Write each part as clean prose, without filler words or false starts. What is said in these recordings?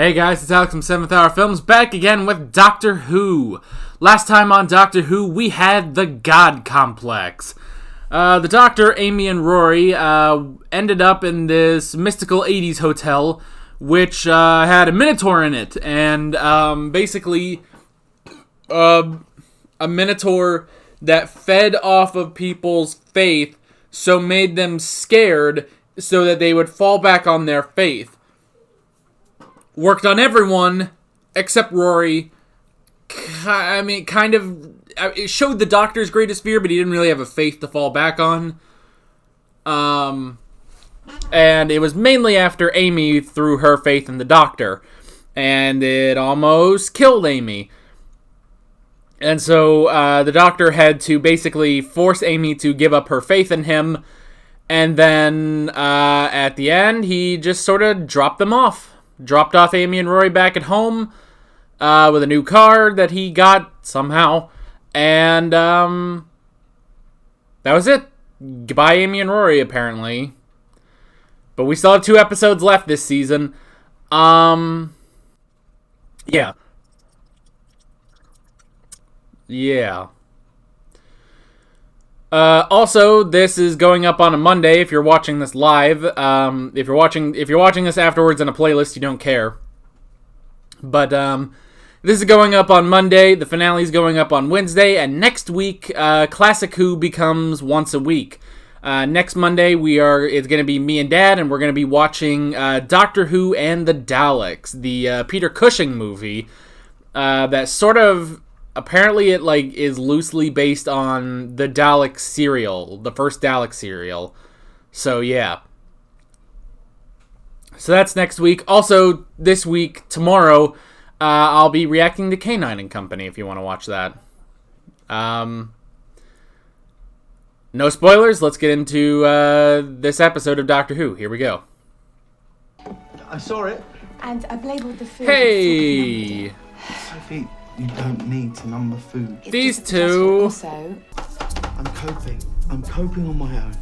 Hey guys, it's Alex from 7th Hour Films, back again with Doctor Who. Last time on Doctor Who, we had the God Complex. The Doctor, Amy, and Rory ended up in this mystical 80s hotel, which had a Minotaur in it, and basically a Minotaur that fed off of people's faith, so made them scared so that they would fall back on their faith. Worked on everyone except Rory. I mean, kind of, it showed the Doctor's greatest fear, but he didn't really have a faith to fall back on. And it was mainly after Amy threw her faith in the Doctor. And it almost killed Amy. And so the Doctor had to basically force Amy to give up her faith in him. And then at the end, he just sort of dropped them off. Dropped off Amy and Rory back at home with a new car that he got somehow. And that was it. Goodbye, Amy and Rory, apparently. But we still have 2 episodes left this season. Yeah. Also, this is going up on a Monday if you're watching this live. If you're watching this afterwards in a playlist, you don't care. But this is going up on Monday. The finale is going up on Wednesday, and next week, Classic Who becomes once a week. Next Monday, it's going to be me and Dad, and we're going to be watching Doctor Who and the Daleks, the Peter Cushing movie. That sort of. Apparently it is loosely based on the Dalek serial, the first Dalek serial. So yeah. So that's next week. Also, this week, tomorrow, I'll be reacting to K9 and Company if you want to watch that. No spoilers, let's get into this episode of Doctor Who. Here we go. I saw it. And I've labelled the food. Hey! Sophie, you don't need to number food. These two. Also, I'm coping. I'm coping on my own.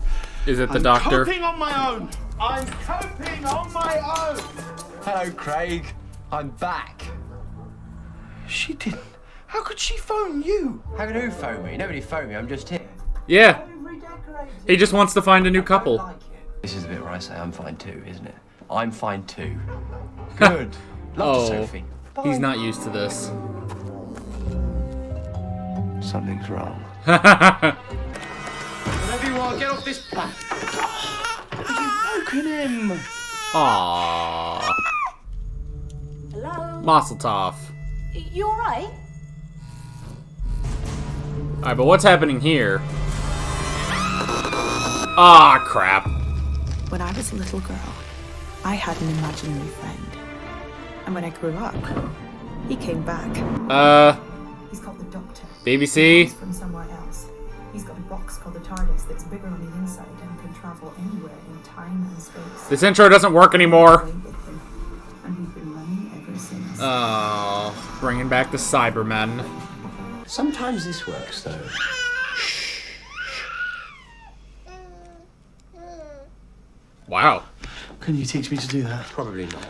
Is it the Doctor? I'm coping on my own. I'm coping on my own. Hello, Craig. I'm back. She didn't. How could she phone you? How can who phone me? Nobody phoned me. I'm just here. Yeah. He just wants to find a new couple. This is the bit where I say I'm fine too, isn't it? I'm fine too. Good. Love to Sophie. He's not used to this. Something's wrong. Whatever you are, get off this planet. You've broken him. Aww. hello? Mazeltov. You alright? Alright, but what's happening here? Ah, crap. When I was a little girl, I had an imaginary friend. And when I grew up, he came back. He's called the Doctor. BBC? He's from somewhere else. He's got a box called the TARDIS that's bigger on the inside and can travel anywhere in time and space. This intro doesn't work anymore. And we've been running ever since. Oh, bringing back the Cybermen. Sometimes this works, though. Wow. Can you teach me to do that? Probably not.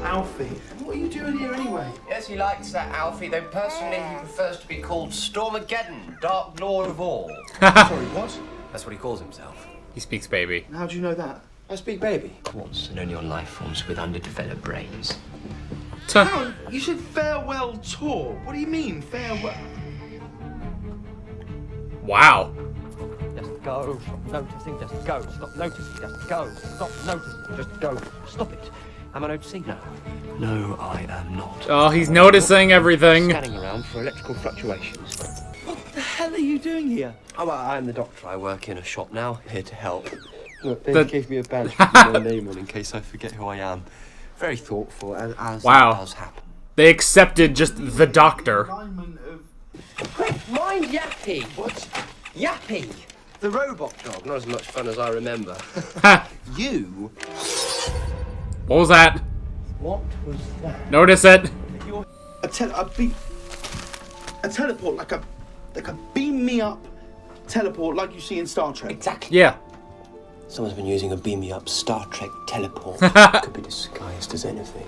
Alfie, what are you doing here anyway? Yes, he likes that, Alfie, though personally he prefers to be called Stormageddon, Dark Lord of All. Sorry, what? That's what he calls himself. He speaks baby. How do you know that? I speak baby. Of course, and only on life forms with underdeveloped brains. Oh, you said farewell tour. What do you mean, farewell? Wow. Just go. Stop noticing. Just go. Stop noticing. Just go. Stop noticing. Just go. Stop it. Am I noticing? No. No, I am not. Oh, he's noticing everything. Scanning around for electrical fluctuations. What the hell are you doing here? Oh, well, I'm the Doctor. I work in a shop now, here to help. Look, they The- gave me a badge with my name on in case I forget who I am. Very thoughtful, as Wow. does happen. They accepted just the Doctor. Alignment of... Mind Yappy! What? Yappy! The robot dog. Not as much fun as I remember. You? What was that? What was that? Notice it. A teleport, like a beam me up teleport like you see in Star Trek. Exactly. Yeah. Someone's been using a beam me up Star Trek teleport. Could be disguised as anything.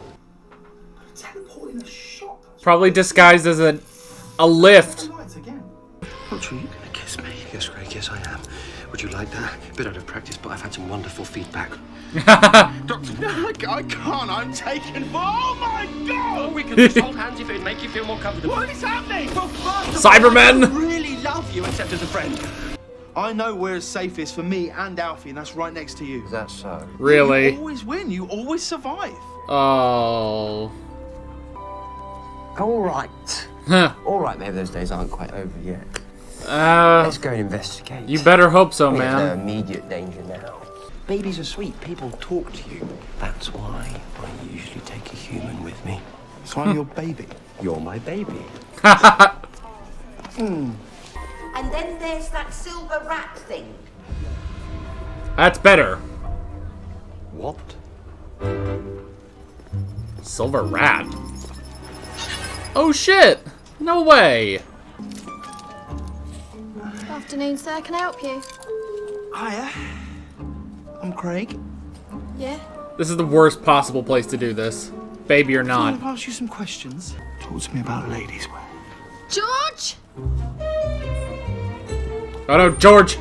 teleport in a shop. Probably disguised as a lift. Lights again. Doctor, are you gonna kiss me? Yes, Craig, yes, I am. Would you like that? A bit out of practice, but I've had some wonderful feedback. Doctor, no, I can't. I'm taken. Oh my God! We could just hold hands if it'd make you feel more comfortable. What is happening? Well, first of all, I Cybermen! really love you, except as a friend. I know where's safest for me and Alfie, and that's right next to you. Is that so? Really? You always win. You always survive. Oh. All right. All right, maybe those days aren't quite over yet. Let's go and investigate. You better hope so, There's no man. immediate danger now. Babies are sweet. People talk to you. That's why I usually take a human with me. So I'm your baby. You're my baby. And then there's that silver rat thing. That's better. What? Silver rat. Oh shit! No way! Afternoon, sir. Can I help you? Hiya. I'm Craig. Yeah? This is the worst possible place to do this. Baby or I not. want to ask you some questions. Talk to me about ladies' wear. George! Oh no, George!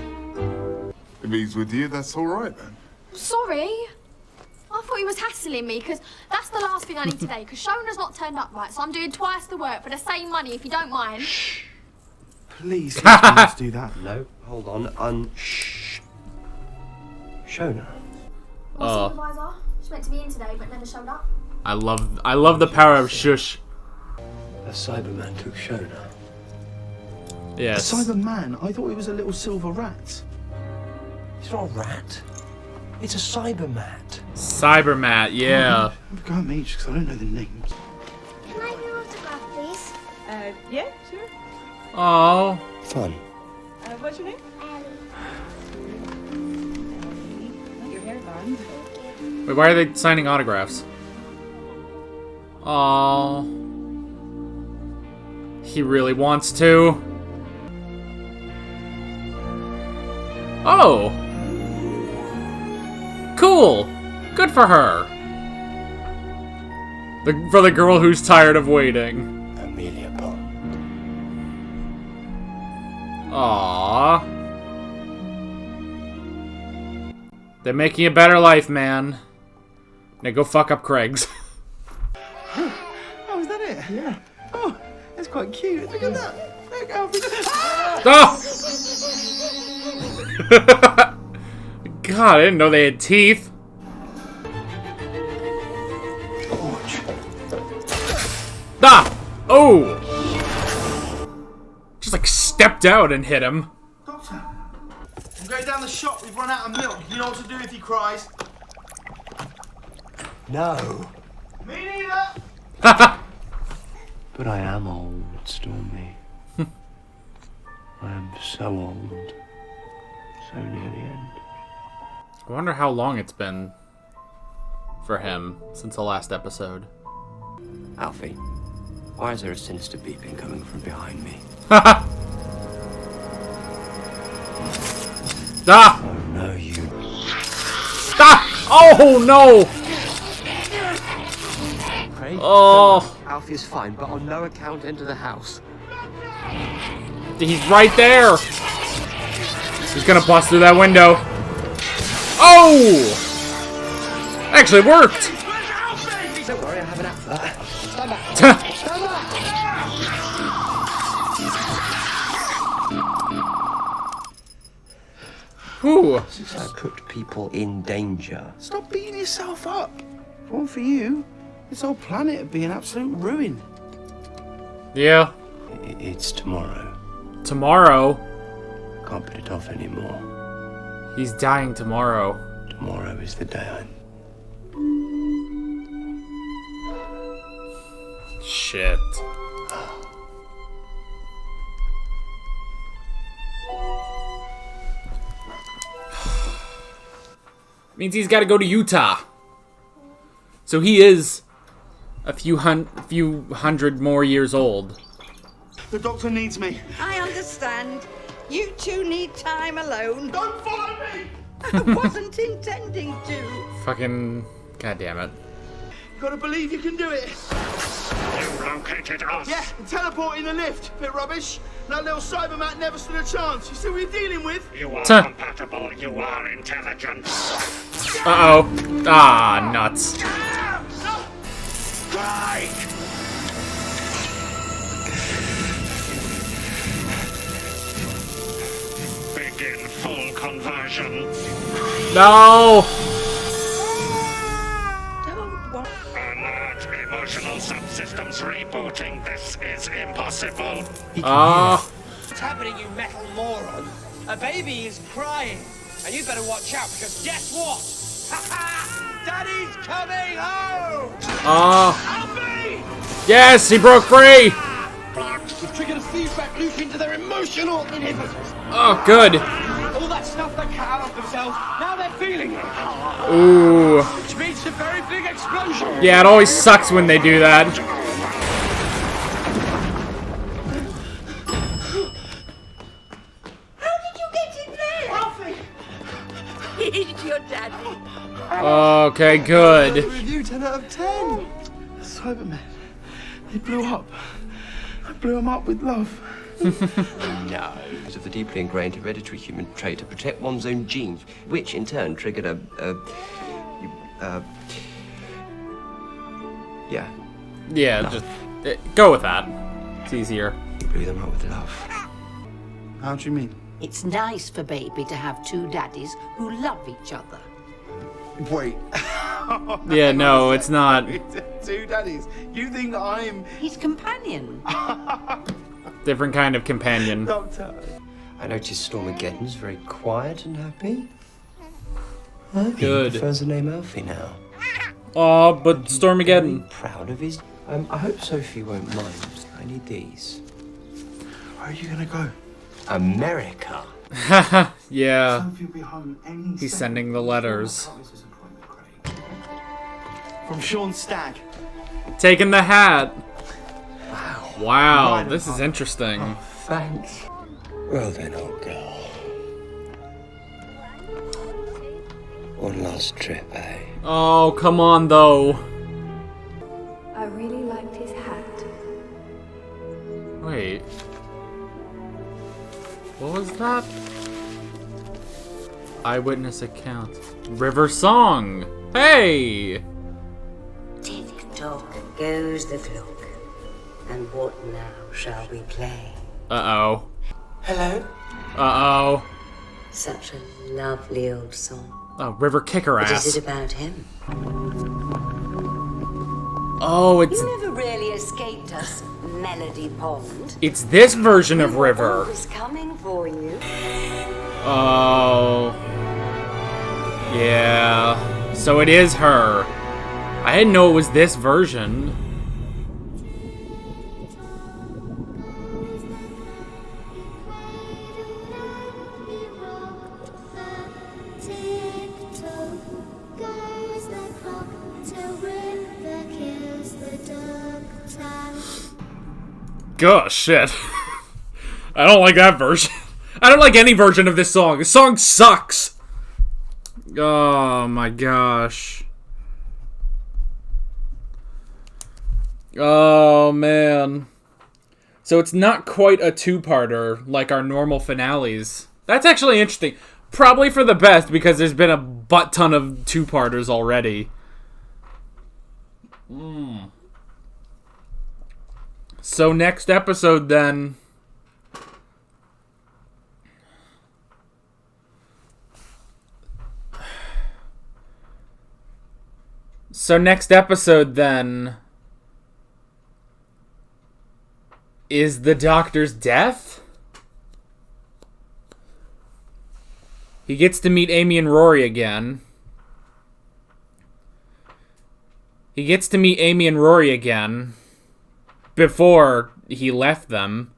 If he's with you, that's all right then. Sorry. I thought he was hassling me, because that's the last thing I need today, because Shona's not turned up right, so I'm doing twice the work for the same money, if you don't mind. Please, let's do that. No, hold on. Shh. Shona. Our supervisor, she meant to be in today, but never showed up. I love the power of shush. A Cyberman took Shona. Yes. A Cyberman? I thought he was a little silver rat. It's not a rat. It's a Cybermat. Cybermat, yeah. Go at me, because I don't know the names. Can I have your autograph, please? Yeah, sure. Oh. Fun. What's your name? Your hair done. Wait, why are they signing autographs? Oh. He really wants to. Oh. Cool. Good for her. For the girl who's tired of waiting. Amelia Bond. Aww. They're making a better life, man. Now go fuck up Craig's. Oh, is that it? Yeah. Oh, that's quite cute. Look at that. Look, Alfie. Ah! Oh! God, I didn't know they had teeth. Ah! Oh! Just like stepped out and hit him. Doctor, I'm going down the shop. We've run out of milk. You know what to do if he cries? No. Me neither. But I am old, Stormy. I am so old. So near the end. I wonder how long it's been for him since the last episode. Alfie, why is there a sinister beeping coming from behind me? Ah! Oh no, you. Ah! Oh no! Craig? Oh, Alfie is fine, but on no account enter the house. he's right there. He's gonna bust through that window. Oh! Actually worked. Don't worry, I have an app for that. Stand back. Stand back. Whew. Since I put people in danger. Stop beating yourself up. If it weren't for you, this whole planet would be an absolute ruin. Yeah. It's tomorrow. Tomorrow. Can't put it off anymore. He's dying tomorrow. Tomorrow is the day I... Shit. Means he's got to go to Utah. So he is a few hundred more years old. The doctor needs me. I understand. You two need time alone. Don't follow me! I wasn't intending to. Fucking... God damn it. You gotta believe you can do it. You located us. Yeah, and teleporting the lift. Bit rubbish. That little Cybermat never stood a chance. You see what you're dealing with? You are compatible. You are intelligent. Uh-oh. Ah, nuts. Craig! Begin full conversion. No! Alert, emotional subsystems rebooting. This is impossible. What's happening, you metal moron? A baby is crying. And you better watch out, because guess what? Daddy's coming home! Alfie! Yes, he broke free! We've triggered a feedback loop into their emotional inhibitors. Oh, good. All that stuff they cut out of themselves, now they're feeling it. Ooh. Which means a very big explosion. Yeah, it always sucks when they do that. How did you get in there? Alfie! He's your daddy. Okay, good. Review 10 out of 10. Cybermen. They blew up. I blew them up with love. No. Because of the deeply ingrained hereditary human trait to protect one's own genes, which in turn triggered Yeah, just go with that. It's easier. Blew them up with love. How do you mean? It's nice for baby to have two daddies who love each other. Wait. Yeah, no, it's not. Two daddies. You think I'm... His companion. Different kind of companion. Doctor. I noticed Stormageddon's very quiet and happy. He Good. prefers the name Alfie now. Aw, but Stormageddon. Very proud of his... I hope Sophie won't mind. I need these. Where are you gonna go? America. Yeah. Sophie will be home any He's second. sending the letters. From Sean Stagg. Taking the hat. Wow, this is interesting. Thanks. Well then, old girl. One last trip, eh? Oh, come on, though. I really liked his hat. Wait. What was that? Eyewitness account. River Song. Hey! Tick-tock goes the clock. And what now shall we play? Uh-oh. Hello? Uh-oh. Such a lovely old song. Oh, River kick her What ass. is it about him? Oh, it's You never really escaped us, Melody Pond. it's this version of River. Always coming for you. Oh. Yeah. So it is her. I didn't know it was this version. Gosh, shit. I don't like that version. I don't like any version of this song. This song sucks. Oh my gosh. Oh man. So it's not quite a two-parter like our normal finales. That's actually interesting. Probably for the best because there's been a butt ton of two-parters already. So next episode then. Is the Doctor's death? He gets to meet Amy and Rory again. Before he left them.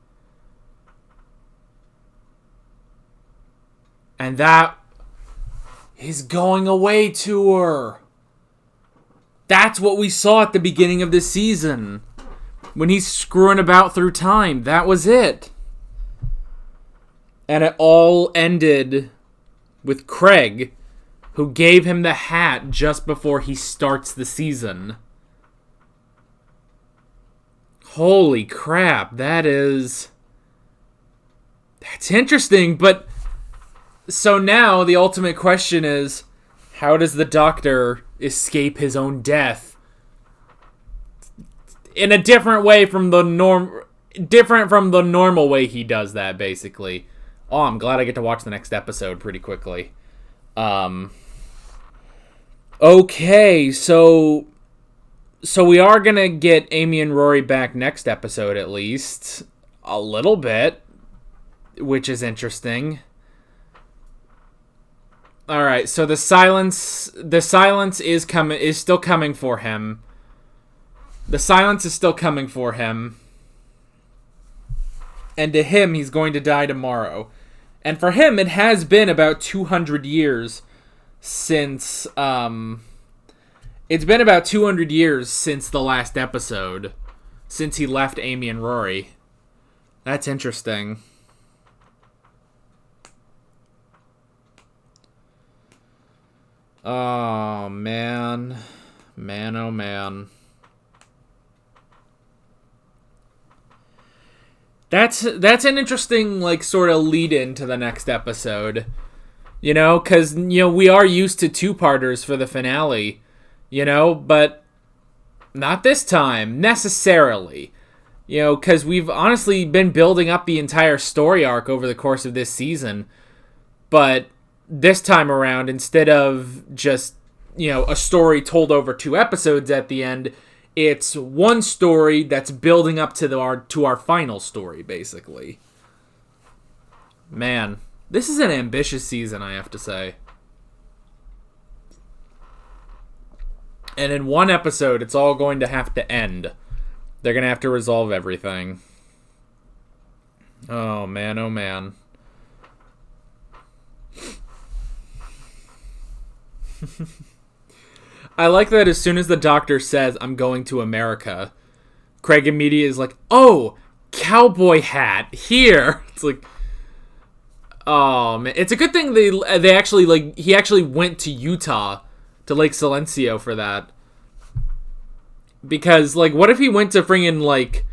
And that is going away tour. That's what we saw at the beginning of the season. When he's screwing about through time. That was it. And it all ended with Craig, who gave him the hat just before he starts the season. Holy crap, that's interesting, but so now the ultimate question is, how does the Doctor escape his own death? In a different way from the normal way he does that, basically. Oh, I'm glad I get to watch the next episode pretty quickly. Okay, so we are gonna get Amy and Rory back next episode, at least a little bit, which is interesting. All right, so the silence is still coming for him. The silence is still coming for him, and to him, he's going to die tomorrow. And for him, it has been about 200 years since it's been about 200 years since the last episode, since he left Amy and Rory. That's interesting. Oh, man. Man, oh, man. That's an interesting, like, sort of lead-in to the next episode. You know, because, you know, we are used to two-parters for the finale. You know, but not this time, necessarily. You know, because we've honestly been building up the entire story arc over the course of this season. But this time around, instead of just, you know, a story told over 2 episodes at the end, it's one story that's building up to our final story, basically. Man, this is an ambitious season, I have to say. And in one episode, it's all going to have to end. They're going to have to resolve everything. Oh, man, oh, man. I like that as soon as the Doctor says, I'm going to America, Craig immediately is like, oh, cowboy hat, here. It's like, oh, man. It's a good thing they actually, like, he actually went to Utah, to Lake Silencio for that. Because, like, what if he went to friggin', like,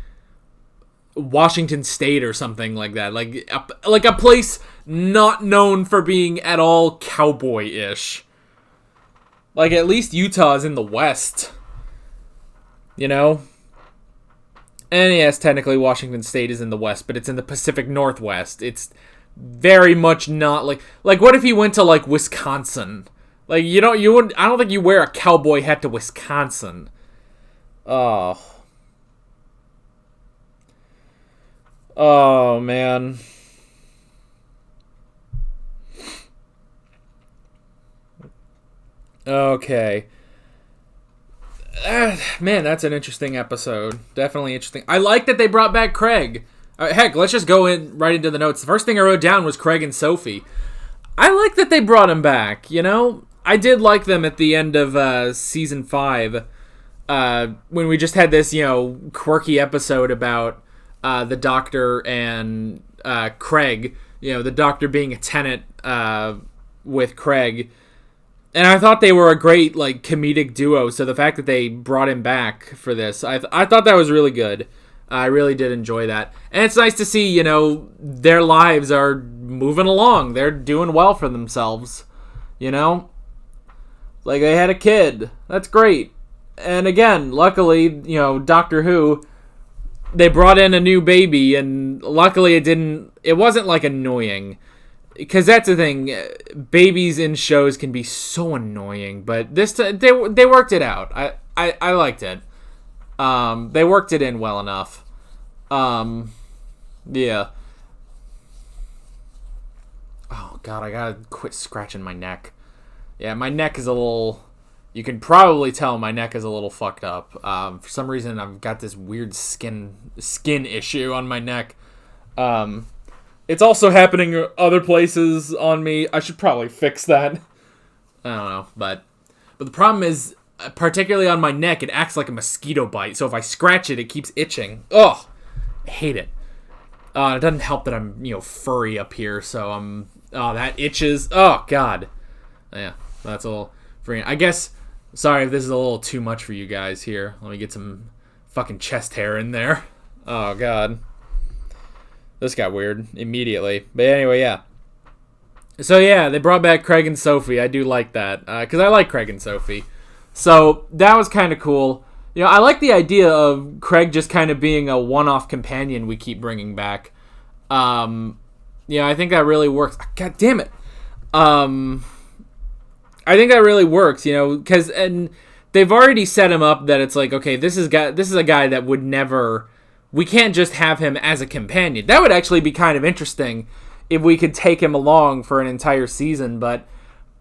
Washington State or something like that? Like a place not known for being at all cowboy-ish. Like, at least Utah is in the West. You know? And yes, technically Washington State is in the West, but it's in the Pacific Northwest. It's very much not like what if he went to, like, Wisconsin? Like, I don't think you wear a cowboy hat to Wisconsin. Oh. Oh, man. Okay. Man, that's an interesting episode. Definitely interesting. I like that they brought back Craig. Heck, let's just go right into the notes. The first thing I wrote down was Craig and Sophie. I like that they brought him back, you know? I did like them at the end of season 5, when we just had this, you know, quirky episode about the Doctor and Craig. You know, the Doctor being a tenant with Craig. And I thought they were a great, like, comedic duo, so the fact that they brought him back for this, I thought that was really good. I really did enjoy that. And it's nice to see, you know, their lives are moving along. They're doing well for themselves, you know? Like, they had a kid. That's great. And again, luckily, you know, Doctor Who, they brought in a new baby, and luckily it wasn't, like, annoying. Because that's the thing, babies in shows can be so annoying, but this they worked it out. I liked it. They worked it in well enough. Yeah. Oh god, I gotta quit scratching my neck. Yeah, my neck is a little. You can probably tell my neck is a little fucked up. For some reason, I've got this weird skin issue on my neck. It's also happening other places on me. I should probably fix that. I don't know, but the problem is, particularly on my neck, it acts like a mosquito bite. So if I scratch it, it keeps itching. Ugh, I hate it. It doesn't help that I'm, you know, furry up here, so that itches. Oh god, yeah, that's a little free. I guess. Sorry if this is a little too much for you guys here. Let me get some fucking chest hair in there. Oh, God. This got weird immediately. But anyway, yeah. So, yeah, they brought back Craig and Sophie. I do like that, because I like Craig and Sophie. So, that was kind of cool. You know, I like the idea of Craig just kind of being a one-off companion we keep bringing back. You know, I think that really works. God damn it. I think that really works, you know, because and they've already set him up that it's like, okay, this is a guy that would never, we can't just have him as a companion. That would actually be kind of interesting if we could take him along for an entire season, but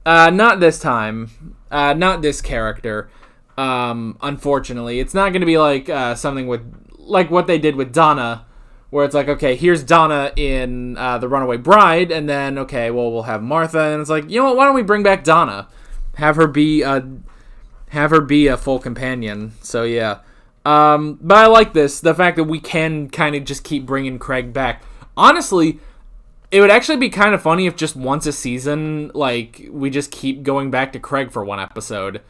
not this time, not this character. Unfortunately, it's not going to be like something with like what they did with Donna, where it's like, okay, here's Donna in The Runaway Bride, and then, okay, well, we'll have Martha, and it's like, you know what, why don't we bring back Donna? Have her be a full companion. So, yeah. But I like this, the fact that we can kind of just keep bringing Craig back. Honestly, it would actually be kind of funny if just once a season, like, we just keep going back to Craig for one episode.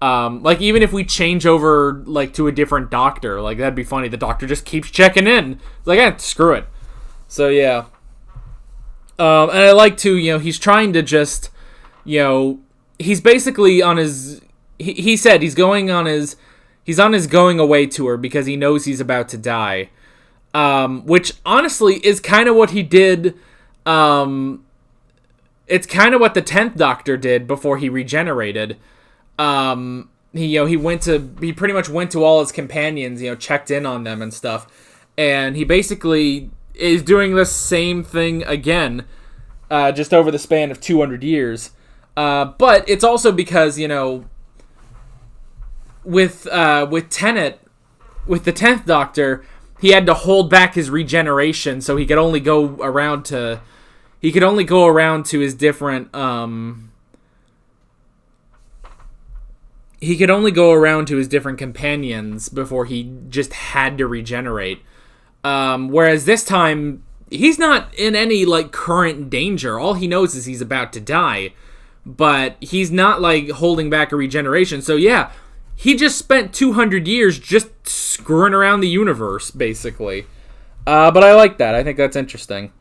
Like, even if we change over, like, to a different doctor, like, that'd be funny. The doctor just keeps checking in. It's like, screw it. So, yeah. And I like, too, you know, he's trying to just, you know, he's basically on his, he said he's on his going away tour because he knows he's about to die. Which, honestly, is kind of what he did, it's kind of what the 10th Doctor did before he regenerated. He pretty much went to all his companions, you know, checked in on them and stuff, and he basically is doing the same thing again, just over the span of 200 years. But it's also because, you know, with Tennant, with the 10th Doctor, he had to hold back his regeneration, so he could only go around to his different, he could only go around to his different companions before he just had to regenerate. Whereas this time, he's not in any, like, current danger. All he knows is he's about to die. But he's not, like, holding back a regeneration. So, yeah, he just spent 200 years just screwing around the universe, basically. But I like that. I think that's interesting.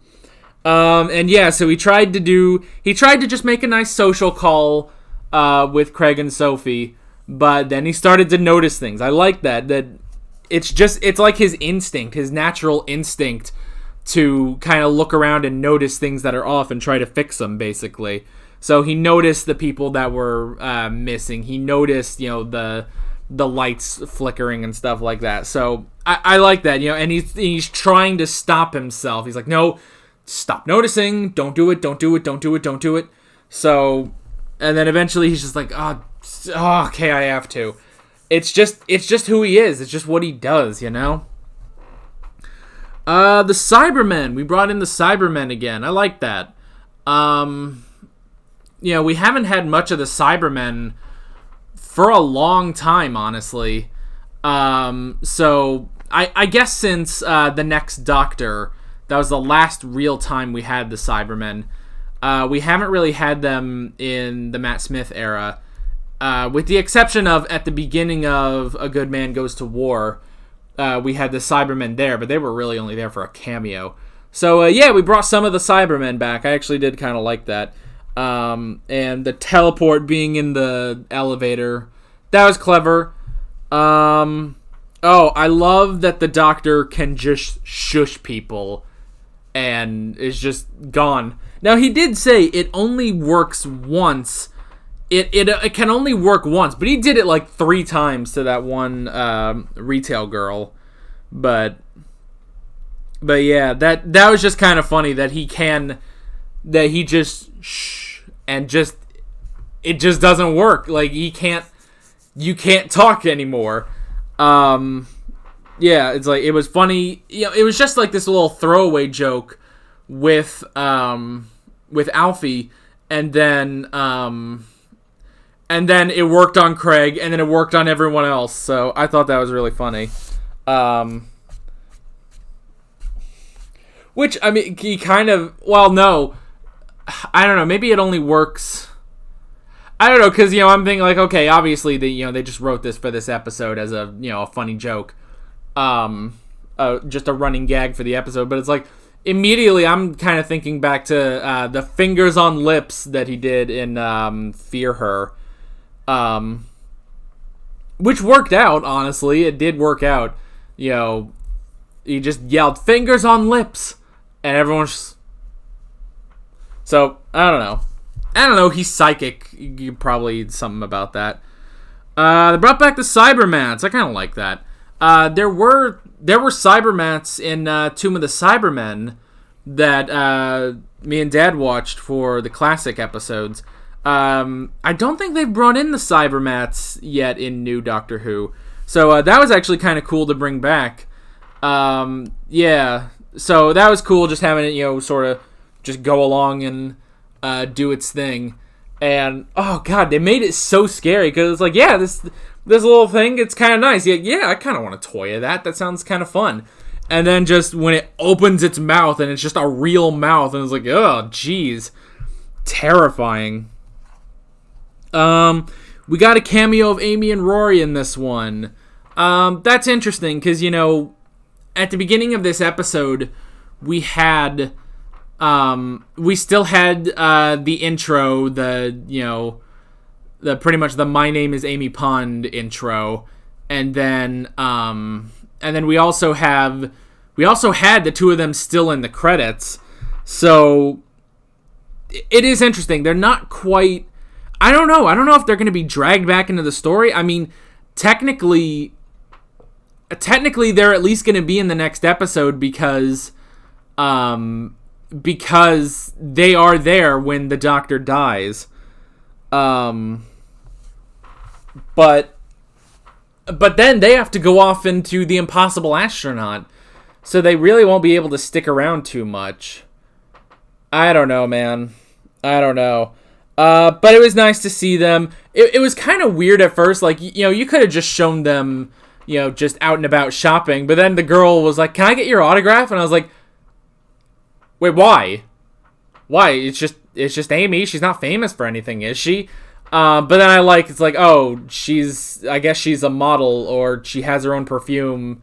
And, yeah, so he tried to just make a nice social call with Craig and Sophie. But then he started to notice things. I like that it's like his instinct, his natural instinct to kind of look around and notice things that are off and try to fix them, basically. So he noticed the people that were missing. He noticed, you know, the lights flickering and stuff like that. So I like that, you know, and he's trying to stop himself. He's like, no, stop noticing. Don't do it. Don't do it. Don't do it. Don't do it. So, and then eventually he's just like, oh, okay, I have to. It's just who he is. It's just what he does, you know? The Cybermen. We brought in the Cybermen again. I like that. You know, we haven't had much of the Cybermen for a long time, honestly. So, I guess since the Next Doctor, that was the last real time we had the Cybermen. We haven't really had them in the Matt Smith era. With the exception of at the beginning of A Good Man Goes to War, we had the Cybermen there, but they were really only there for a cameo. So, yeah, we brought some of the Cybermen back. I actually did kind of like that. And the teleport being in the elevator, that was clever. Oh, I love that the Doctor can just shush people and is just gone. Now, he did say it only works once. It can only work once, but he did it like 3 times to that one retail girl. But yeah, that was just kind of funny that he just shh and just it just doesn't work. Like you can't talk anymore. Yeah, it's like it was funny. You know, it was just like this little throwaway joke with Alfie, and then it worked on Craig, and then it worked on everyone else. So I thought that was really funny. Which, I mean, he kind of... Well, no. I don't know. Maybe it only works... I don't know, because, you know, I'm thinking, like, okay, obviously, they just wrote this for this episode as a, you know, a funny joke. just a running gag for the episode. But it's like, immediately I'm kind of thinking back to the fingers on lips that he did in Fear Her. Which worked out, honestly. It did work out. You know, he just yelled, "Fingers on lips!" And everyone's just... So, I don't know. He's psychic. You probably something about that. They brought back the Cybermats. I kind of like that. There were Cybermats in Tomb of the Cybermen that me and Dad watched for the classic episodes. I don't think they've brought in the Cybermats yet in new Doctor Who. So that was actually kind of cool to bring back. Yeah. So that was cool, just having it, sort of just go along and do its thing. And, oh god, they made it so scary, because it's like, yeah, this little thing, it's kind of nice. Yeah, I kind of want a toy of that. That sounds kind of fun. And then just when it opens its mouth, and it's just a real mouth, and it's like, oh, jeez. Terrifying. We got a cameo of Amy and Rory in this one. That's interesting, because, at the beginning of this episode, we had... we still had the intro, the pretty much the "My name is Amy Pond" intro, and then we also had the two of them still in the credits. So it is interesting. They're not quite. I don't know if they're going to be dragged back into the story. I mean, technically, they're at least going to be in the next episode because they are there when the Doctor dies. But then they have to go off into The Impossible Astronaut, so they really won't be able to stick around too much. I don't know, man. I don't know. But it was nice to see them. It was kind of weird at first. Like, you could have just shown them, just out and about shopping. But then the girl was like, "Can I get your autograph?" And I was like, "Wait, why? Why? It's just Amy. She's not famous for anything, is she?" But then it's like, oh, I guess she's a model, or she has her own perfume,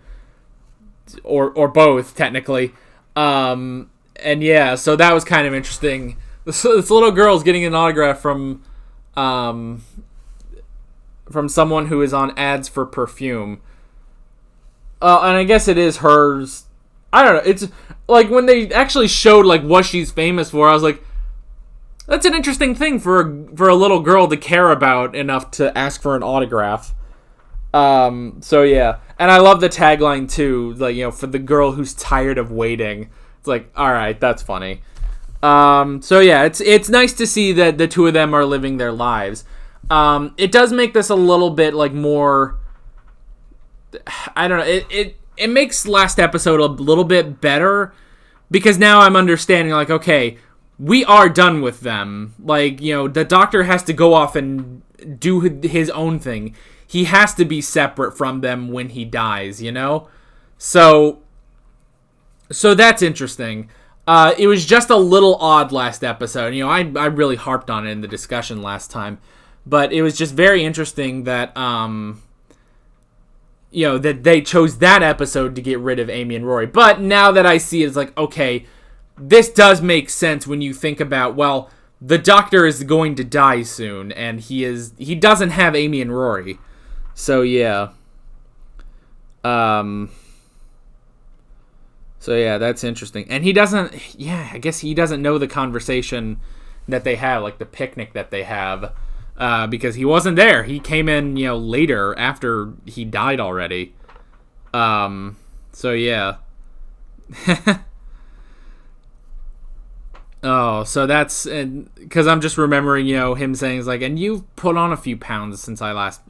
or both, technically. And yeah, so that was kind of interesting. This little girl's getting an autograph from someone who is on ads for perfume. And I guess it is hers. I don't know. It's like when they actually showed what she's famous for, I was like, that's an interesting thing for a little girl to care about enough to ask for an autograph. So yeah, and I love the tagline too. For the girl who's tired of waiting. It's like, all right, that's funny. So yeah, it's nice to see that the two of them are living their lives. It does make this a little bit more. I don't know. It makes last episode a little bit better, because now I'm understanding, okay, we are done with them. The Doctor has to go off and do his own thing. He has to be separate from them when he dies, So that's interesting. It was just a little odd last episode. I really harped on it in the discussion last time. But it was just very interesting that... that they chose that episode to get rid of Amy and Rory. But now that I see it, it's like, okay, this does make sense when you think about, well, the Doctor is going to die soon, and he doesn't have Amy and Rory. So, yeah. So, yeah, that's interesting. And he doesn't, I guess he doesn't know the conversation that they have, the picnic that they have. Because he wasn't there. He came in, later after he died already. So yeah. Oh, so that's, because I'm just remembering, him saying, and you've put on a few pounds since I last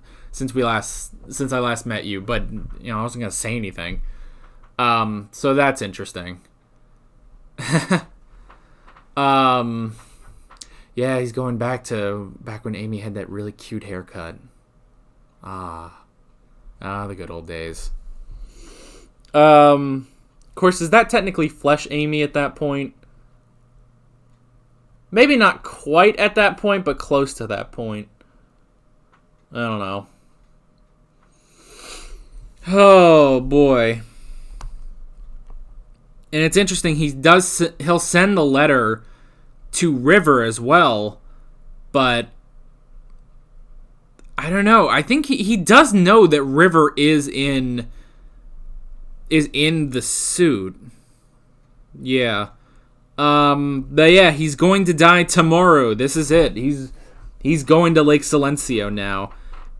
met you, but, I wasn't going to say anything. So that's interesting. Yeah, he's going back when Amy had that really cute haircut. The good old days. Of course, is that technically Flesh Amy at that point? Maybe not quite at that point, but close to that point. I don't know. Oh, boy. And it's interesting, he'll send the letter to River as well, but I don't know. I think he does know that River is in the suit. Yeah. But yeah, he's going to die tomorrow. This is it. He's going to Lake Silencio now.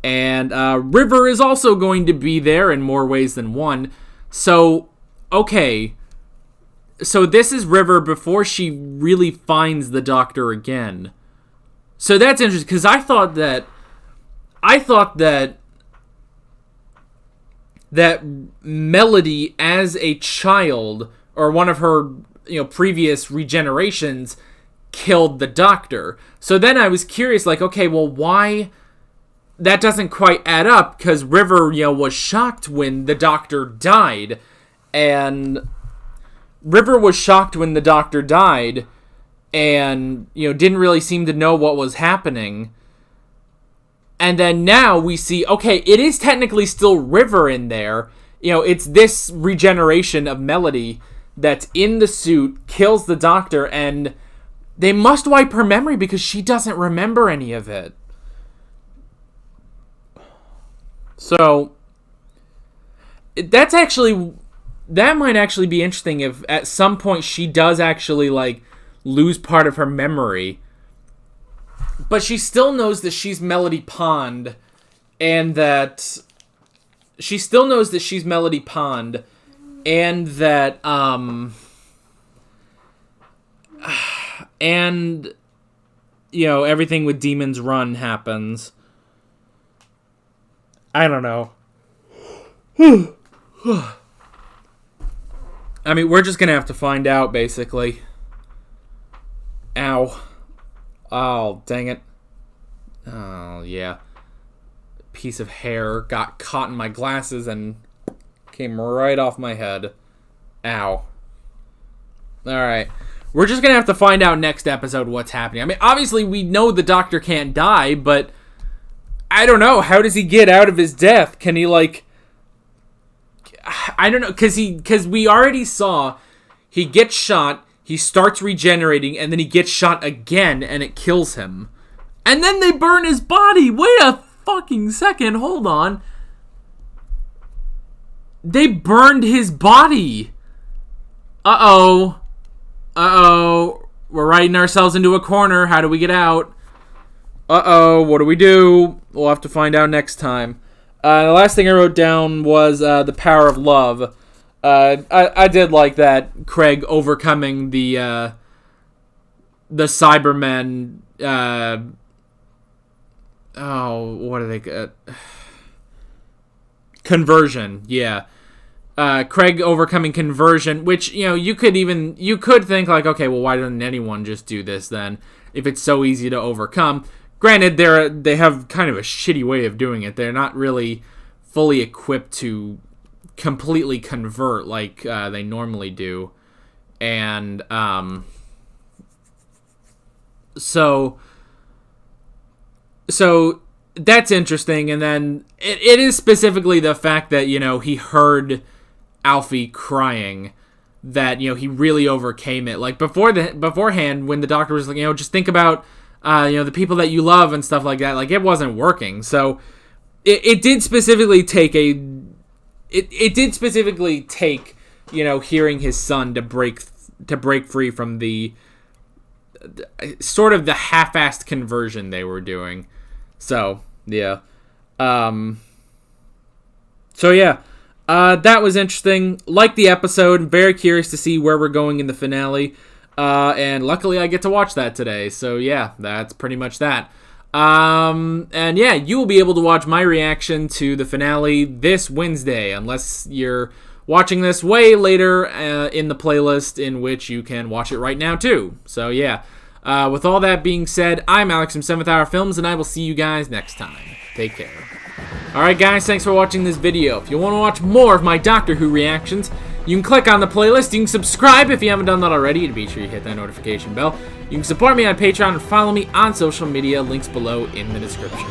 And River is also going to be there in more ways than one. So, okay. So this is River before she really finds the Doctor again. So that's interesting, because I thought that Melody as a child, or one of her previous regenerations, killed the Doctor. So then I was curious, like, okay, well, why? That doesn't quite add up, because River, was shocked when the Doctor died, and River was shocked when the Doctor died, and didn't really seem to know what was happening. And then now we see, okay, it is technically still River in there. It's this regeneration of Melody that's in the suit, kills the Doctor, and they must wipe her memory because she doesn't remember any of it. So, that might actually be interesting if at some point she does actually, lose part of her memory. But she still knows that she's Melody Pond, and that and everything with Demon's Run happens. I don't know. I mean, we're just gonna have to find out, basically. Ow. Oh, dang it. Oh, yeah. Piece of hair got caught in my glasses and came right off my head. Ow. Alright. We're just gonna have to find out next episode what's happening. I mean, obviously we know the Doctor can't die, but I don't know. How does he get out of his death? Can he, I don't know, because we already saw he gets shot, he starts regenerating, and then he gets shot again, and it kills him. And then they burn his body! Wait a fucking second, hold on. They burned his body! Uh-oh. Uh-oh. We're writing ourselves into a corner. How do we get out? Uh-oh, what do we do? We'll have to find out next time. The last thing I wrote down was the power of love. I did like that Craig overcoming the Cybermen. What are they? Conversion. Yeah. Craig overcoming conversion, which you could think like, okay, well, why doesn't anyone just do this then? If it's so easy to overcome. Granted, they have kind of a shitty way of doing it. They're not really fully equipped to completely convert like they normally do. And so that's interesting. And then it is specifically the fact that, he heard Alfie crying, that, he really overcame it. Like beforehand, when the Doctor was like, just think about the people that you love and stuff like that, like it wasn't working. So it did specifically take hearing his son to break free from the sort of the half-assed conversion they were doing. So yeah. That was interesting. Liked the episode. Very curious to see where we're going in the finale. And luckily I get to watch that today. So yeah, that's pretty much that. And yeah, you will be able to watch my reaction to the finale this Wednesday, unless you're watching this way later in the playlist, in which you can watch it right now too. So yeah, with all that being said, I'm Alex from 7th Hour Films, and I will see you guys next time. Take care. Alright guys, thanks for watching this video. If you want to watch more of my Doctor Who reactions, you can click on the playlist. You can subscribe if you haven't done that already, to be sure you hit that notification bell. You can support me on Patreon and follow me on social media, links below in the description.